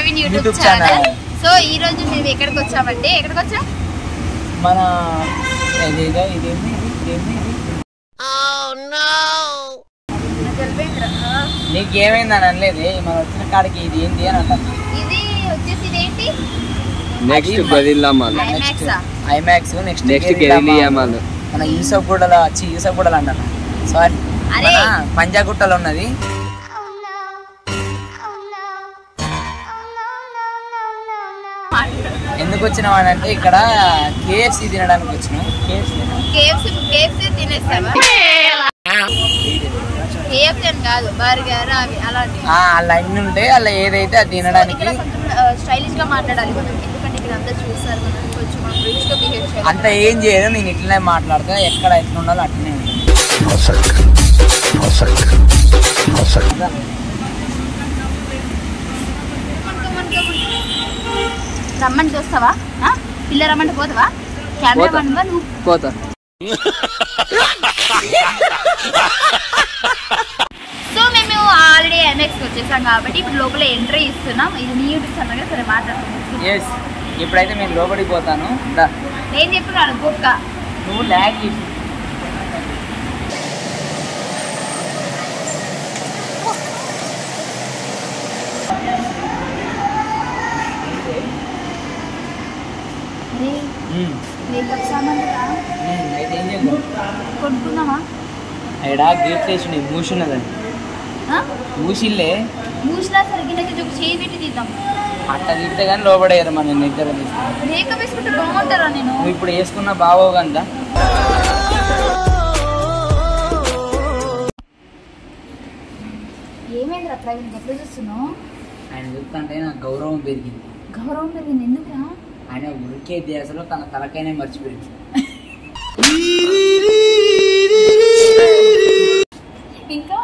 Praveen YouTube channel. So ఈ రోజు మేము ఎక్కడికి వచ్చామంటే మన నీకు ఏమైందని అనలేదు, మనం వచ్చిన కాడికి ఇది ఏంటి అని అంటాను. ఇది వచ్చేసి ఇదేంటి నెక్స్ట్ గదిల్లా ఐమాక్స్ నెక్స్ట్ మన యూసఫ్గూడలో అంటాను, సారీ పంజాగుట్టలో ఉన్నది. ఎందుకు వచ్చినాం అని అంటే ఇక్కడ KFC తినడానికి వచ్చినాం. KFC తినేస్తావా? KFC అని కాదు, బర్గర్ అవి అలాంటివి అలా అన్ని ఉంటాయి. అలా ఏదైతే అది తినడానికి స్టైలిష్ గా మాట్లాడాలి మనం, ఎందుకంటే ఇక్కడ అంతా చూస్తారు మనం, కొంచెం రిచ్ గా బిహేవ్ చేయాలి. అంత ఏం చేయదు, నేను ఇట్లనే మాట్లాడతా, ఎక్కడ ఎట్లా ఉండాలో అట్లనే ఉంటుంది. రమ్మంటే వస్తావా? పిల్ల రమ్మంటే పోతావా? కెమెరా నువ్వు పోతా. సో మేము ఆల్రెడీ ఐమాక్స్కి వచ్చేసాం కాబట్టి ఇప్పుడు లోపల ఎంట్రీ ఇస్తున్నాం. ఇది నీ యూట్యూబ్ ఛానల్ కదా, సరే మాట్లాడుతున్నాం. ఎస్, ఇప్పుడైతే నేను లోపలికి పోతాను. నేను చెప్తున్నాను గొప్ప నువ్వు ల్యాగ్ మేకప్ సామాన్ అయితే ఏం చేద్దాం, కొనుక్కుందామా? ఇక్కడ గేట్ వేసి మూసిన్నదని మూసిల్లే మూసినా సరే గిన్నెకి చేయి పెట్టి తీద్దాం. అట్లా తీస్తే కానీ లోపడేయరు మన నిద్ర తీసుకుంటాం. మేకప్ వేసుకుంటే బాగుంటారా? నేను నువ్వు ఇప్పుడు వేసుకున్న బాగోవు కదా. ఏమైంది అట్లా ఎప్పుడు చూస్తున్నావు? ఆయన చూస్తుంటే నాకు గౌరవం పెరిగింది. గౌరవం పెరిగింది ఎందుకురా? ఆయన ఉరికే దేశంలో తన తలకైనా మర్చిపోయింది. ఇంకా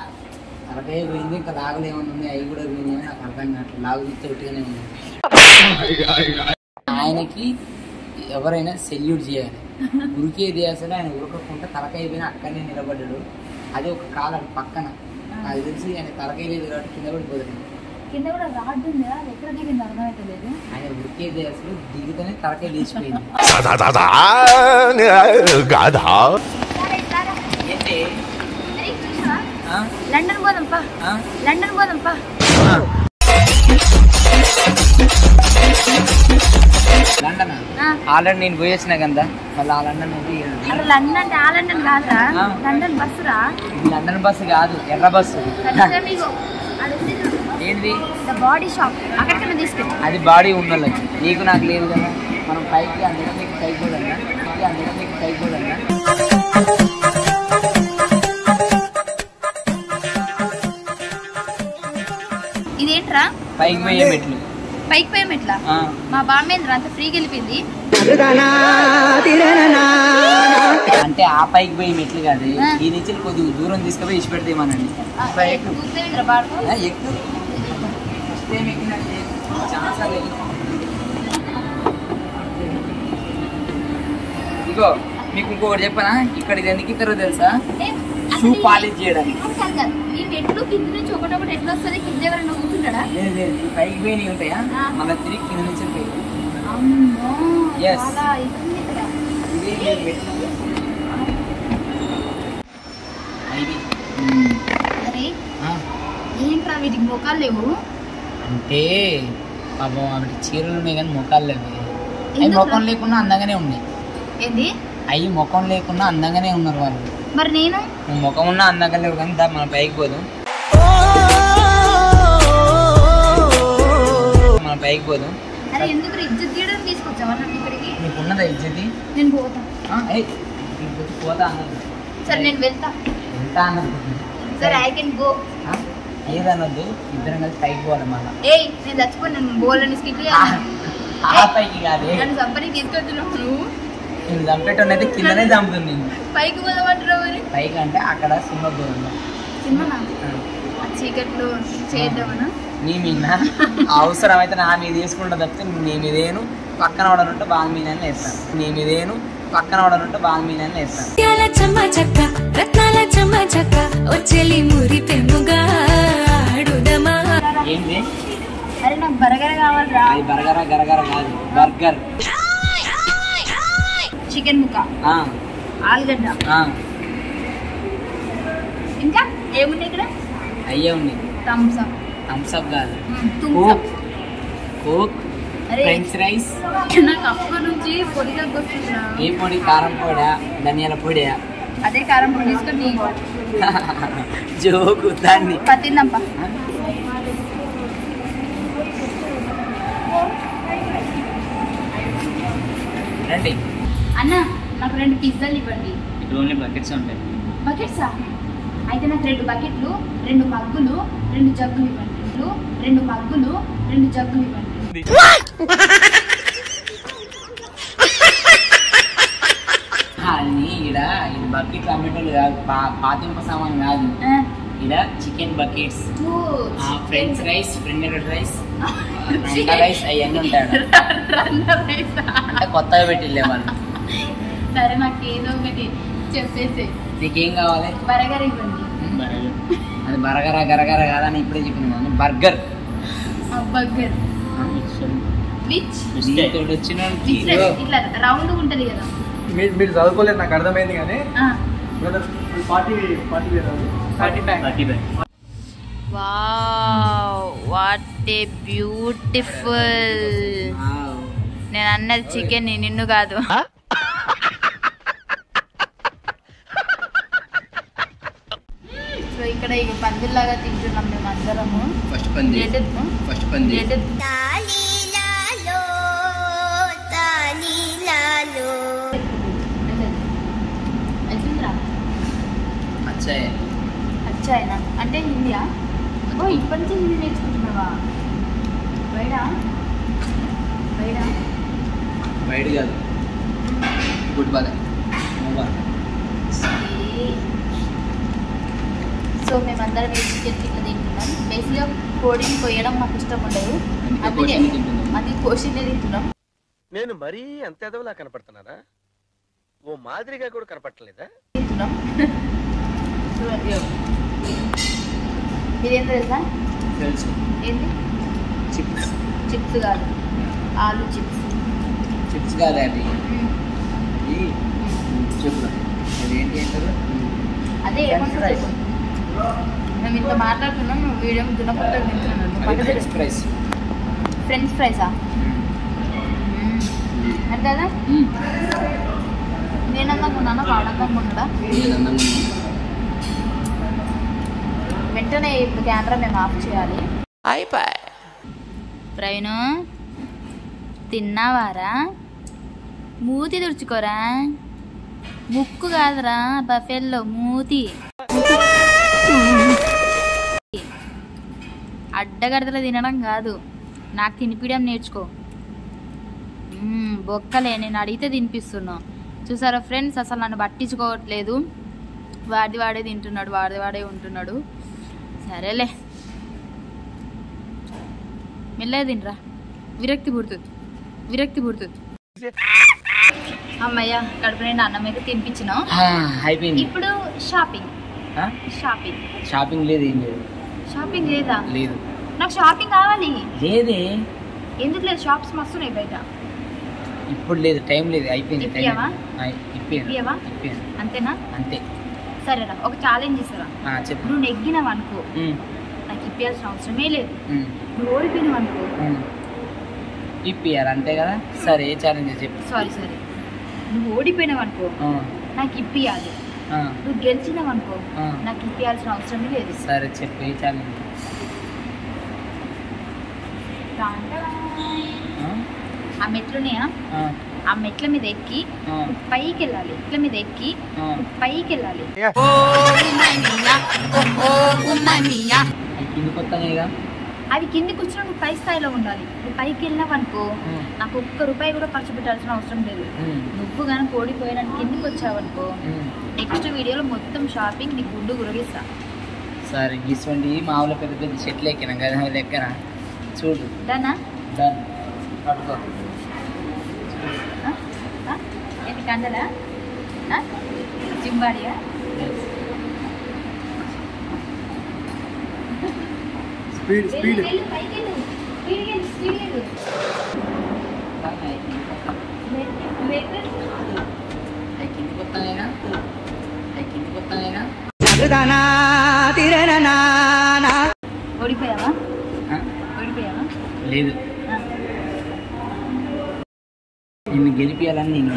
తలకాయ పోయింది, ఇంకా లాగులు ఏమన్నా ఉంది, అవి కూడా పోయింది. నాకు అర్థం కావట్లేదు, లాగు చూస్తే ఒట్టిగానే ఉంది. ఆయనకి ఎవరైనా సెల్యూట్ చేయాలి. ఉరికే దేశంలో ఆయన ఉరకకుండా తలకాయ పోయినా అక్కడనే నిలబడ్డాడు. అది ఒక కాలం పక్కన, అది తెలిసి ఆయన తలకాయ లేదు కాబట్టి కింద పడిపోతుంది. కింద కూడా రాడ్డు ఉందా? ఎక్కడ దిగింది అర్థమైతే లేదు. ఆయన ఉరికే దేశంలో దిగుతూనే తలకాయ లేచిపోయింది. లండన్ పోదాంపా, లండన్ పోదాంపా. లండన్ ఆల్రెడీ నేను పోయేసిన కదా, మళ్ళీ ఆ లండన్ లండన్ అంటే ఆ లండన్ కాదురా, లండన్ బస్సు రా. లండన్ బస్సు కాదు, ఎర్ర బస్సు. ఏంటి బాడీ షాప్, అక్కడికన్నా తీసుకెళ్ళి. అది బాడీ ఉన్నోళ్ళకి, నీకు నాకు లేదు కదా. మనం పైకి అందులో పైకి కూడా అందులో పైకి కూడా ఇదేంట్రా? పైకి పోయే మెట్లు. పైకి పోయే మెట్ల? మా బామ్మేంద్ర అంత ఫ్రీకి వెళ్ళిపోయింది. అంటే ఆ పైకి పోయి మెట్లు కాదు, ఈ నుంచి కొద్దిగా దూరం తీసుకుపోయి ఇచ్చి పెడతామనండి. ఎక్కువ ఇగో మీకు ఇంకొకటి చెప్పనా, ఇక్కడ ఇది ఎందుకు ఇద్దరు తెలుసా? షూ పాలిష్ చేయడానికి. ఈ మెట్లు కింద నుంచి ఒకటొకటి ఎట్లా వస్తుంది? కింద ఎవరైనా కూర్చుంటాడా? లేదు, పైకి పోయి ఉంటాయా, మళ్ళీ తిరిగి కింద నుంచి పోయి. ఏంట్రా వీటికి మొక్కలు లేవు? అంటే పాపం ఆవిడ చీరలు ఉన్నాయి కానీ మొక్కలు లేవు. అవి ముఖం లేకుండా అందంగానే ఉన్నాయి. ఏంది? అవి ముఖం లేకుండా అందంగానే ఉన్నారు వాళ్ళు. మరి నేను ముఖం ఉన్నా అందంగా లేవు కానీ మన పైకి పోదాం, మన పైకి పోదాం. అరే ఎందుకు ఇజ్జత్ తీయడం తీసుకొచ్చావా నన్ను ఇక్కడికి? నీకు ఉన్నదా ఇజ్జతి? నేను పోతా. పోతా అన్నది. సరే నేను వెళ్తా. వెళ్తా అన్నది. సరే ఐ కెన్ గో. ఏదన్నద్దు, ఇద్దరం కలిసి పైకి పోవాలి. మళ్ళీ నేను చచ్చిపోయి నన్ను బోల్ని స్కిట్లు ఆ పైకి కాదు, నన్ను చంపని తీసుకొచ్చున్నావు నువ్వు. నేను చంపేటోని అయితే కిందనే చంపుతుంది. పైకి పోదామంటారా? మరి పైకి అంటే అక్కడ సినిమా పోదాం. సినిమా చీకట్లో చేద్దామన్నా? నీ మీద అవసరం అయితే నా మీద వేసుకుంటా తప్పితే నీ మీదేను పక్కన వాడనుంటే బాగా మీదని వేస్తాను. నీ మీదేను పక్కన వాడనుంటే బాగా మీదని వేస్తాను. ఏంటి అరే నాకు బర్గర్ కావాలిరా. అది బర్గరా గరగర కాదు, బర్గర్. చికెన్ ముక్క, ఆలుగడ్డ, ఇంకా ఏమున్నాయి ఇక్కడ? అయ్యే ఉన్నాయి. Thums Up. థమ్స్ అప్ కాదు, కోక్. Coke, French rice. నాకు అప్పటి నుంచి పొడిగా వస్తుందా? ఏ పొడి? కారం పొడా, ధనియాల పొడి? అదే కారం పొడి తీసుకొని జోకు దాన్ని పత్తిందప్ప. రండి అన్న, నాకు 2 పిజ్జాలు ఇవ్వండి. ఇక్కడ ఓన్లీ బకెట్స్ ఉంటాయి. బకెట్సా? అయితే నాకు 2 బకెట్లు, 2 మగ్గులు, 2 జగ్గులు ఇవ్వండి. 2 మగ్గులు, 2 జగ్గులు ఇవ్వండి. ఈడ ఇది బకెట్లు అమ్మేటోళ్ళు కాదు, పాతింప సామాన్ కాదు. ఈడ chicken buckets, french fries, friend rice, rice అవన్నీ ఉంటాడు. అంటే కొత్తగా పెట్టిలే వాళ్ళు. సరే, నాకు ఏదో ఒకటి చెప్పేసి. నీకేం కావాలి? బర్గర్ ఇవ్వండి. అది బర్గరా గరగర కాదని ఇప్పుడే చెప్పిన బర్గర్. బర్గర్ విచ్ వచ్చిన ఇట్లా రౌండ్ ఉంటది కదా. మీరు చదువుకోలేదు, నాకు అర్థమైంది కానీ వావ్, వాట్ ఏ బ్యూటిఫుల్. నేను అన్నది చికెన్, నిన్ను కాదు. సో ఇక్కడ ఇక పందిలాగా తింటున్నాం మేము అందరము. ఫస్ట్ పంది, ఫస్ట్ పంది. అచ్చాయనా అంటే హిందీయా? ఓ, ఇప్పటి నుంచి హిందీ నేర్చుకుంటున్నావా? బయట బయట కాదు, గుడ్ బాయ్. సో మేమందరం చికెన్ ఇట్లా తింటున్నాం. బేసిక్గా కోడిని కొయ్యడం మాకు ఇష్టం ఉండదు, అందుకే అది కోసినే తింటున్నాం. నేను మరీ అంత ఎదవలా కనపడుతున్నానా? ఓ మాదిరిగా కూడా కనపడలేదా? తింటున్నాం. ఇదేం తెలుసా? తెలుసు. ఏంటి? చిప్స్. చిప్స్ కాదు, ఆలు చిప్స్. చిప్స్ కాదు అది. చెప్పు, అదేంటి అంటారు? అదే ఏమంటారు? మేము ఇంత మాట్లాడుతున్నాం, వీడియో దున్నపట్ట తింటున్నాను. French fries. ఫ్రెంచ్ ఫ్రైసా? అంటే కదా నేను అందంగా ఉన్నానా, వాడు అందంగా ఉన్నాడా? వెంటనే ఇప్పుడు కెమెరా మేము ఆఫ్ చేయాలి. ప్రవీణు, తిన్నావారా? మూతి తుడుచుకోరా, ముక్కు కాదురా, బఫెల్లో మూతి. అడ్డగడతలు తినడం కాదు, నాకు తినిపించడం నేర్చుకో. బొక్కలే, నేను అడిగితే తినిపిస్తున్నా. చూసారా ఫ్రెండ్స్, అసలు నన్ను పట్టించుకోవట్లేదు. వాడిది వాడే తింటున్నాడు, వాడిది వాడే ఉంటున్నాడు. సరేలే, మెల్లగా తినరా, విరక్తి పుడుతుంది. అమ్మయ్య, కడుపు నిండా అన్నం అయితే తినిపించినాం. అయిపోయింది. ఇప్పుడు షాపింగ్. షాపింగ్ లేదు, ఏం లేదు. షాపింగ్ లేదా? లేదు. నాకు షాపింగ్ కావాలి. లేదే. ఎందుకు లేదు? షాప్స్ మస్తున్నాయి బయట. ఇప్పుడు లేదు, టైం లేదు, అయిపోయింది. ఇప్పియవా? అంతేనా? అంతే. సరేరా, ఒక ఛాలెంజ్ ఇస్తారా? చెప్పు. నువ్వు నెగ్గినావు అనుకో, నాకు ఇప్పియాల్సిన అవసరమే లేదు. నువ్వు ఓడిపోయినావు అనుకో, ఇప్పియాలి, అంతే కదా. సరే, ఏ ఛాలెంజ్ చెప్పు. సారీ, నువ్వు ఓడిపోయినావు అనుకో, నాకు ఇప్పియాలి. నువ్వు గెలిచినావు అనుకో, నాకు ఇప్పియాల్సిన అవసరమే లేదు. సరే చెప్పు, ఏ ఛాలెంజ్. ఆ మెట్లున్నాయా, ఆ మెట్ల మీద ఎక్కి పైకి వెళ్ళాలి. మెట్ల మీద ఎక్కి పైకి వెళ్ళాలి. అవి కిందికి వచ్చినా నువ్వు పై స్థాయిలో ఉండాలి. నువ్వు పైకి వెళ్ళినావు అనుకో, నాకు ₹1 కూడా ఖర్చు పెట్టాల్సిన అవసరం లేదు. నువ్వు కానీ ఓడిపోయినాను కిందికి వచ్చావు అనుకో, నెక్స్ట్ వీడియోలో మొత్తం షాపింగ్ నీకు గుడ్డు గురగిస్తా. సరే, ఇటువంటి మామూలు పెద్ద పెద్ద చెట్లు ఎక్కినాం కదా, లెక్కన చూడు. డనా? డన్. పట్టుకో. ఏంటి కండలా? జింబాడియా? స్పీడ్ పైకి వెళ్ళు. ఓడిపోయావా ఓడిపోయావా లేదు నిన్ను గెలిపియాలని నేను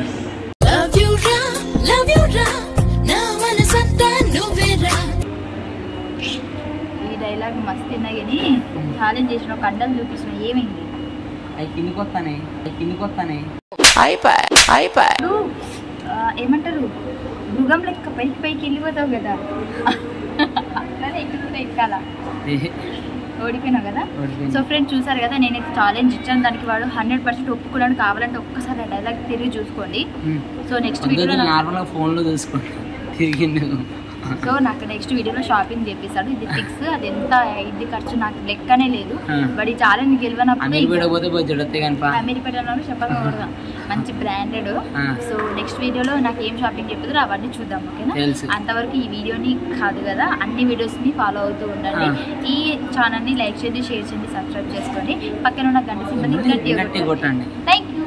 ఈ డైలాగ్ మస్తు తిన్నా కానీ ఛాలెంజ్ చేసిన ఒక అడ్డం చూపించిన ఏమైంది అవి కిందికొస్తానే ఇప్పుడు ఏమంటారు మృగం లెక్క పైకి పైకి వెళ్ళిపోతావు కదా అట్లానే ఎక్కుతుంటే ఎక్కాలా ఓడిపోయినావు కదా సో ఫ్రెండ్స్ చూసారు కదా నేనైతే ఛాలెంజ్ ఇచ్చాను దానికి వాడు 100% ఒప్పుకున్నాడు కావాలంటే ఒక్కసారి ఆ డైలాగ్ తిరిగి చూసుకోండి సో నెక్స్ట్ వీడియోలో నార్మల్గా ఫోన్లో చూసుకోండి తిరిగింది సో నాకు నెక్స్ట్ వీడియోలో షాపింగ్ చేపిస్తాడు ఇది ఫిక్స్ అది ఎంత ఇది ఖర్చు నాకు లెక్కనే లేదు బట్ ఈ ఛాలెంజ్ గెలవనప్పుడు అమీర్పేటలో చెప్పకూడదు మంచి బ్రాండెడ్ సో నెక్స్ట్ వీడియోలో నాకు ఏం షాపింగ్ చెప్తారో అవన్నీ చూద్దాం ఓకేనా అంతవరకు ఈ వీడియోని కాదు కదా అన్ని వీడియోస్ని ఫాలో అవుతూ ఉండండి ఈ ఛానల్ని లైక్ చేయండి షేర్ చేయండి సబ్స్క్రైబ్ చేసుకోండి పక్కన ఉన్న గంట సింబల్ని గట్టిగా కొట్టండి థ్యాంక్ యూ.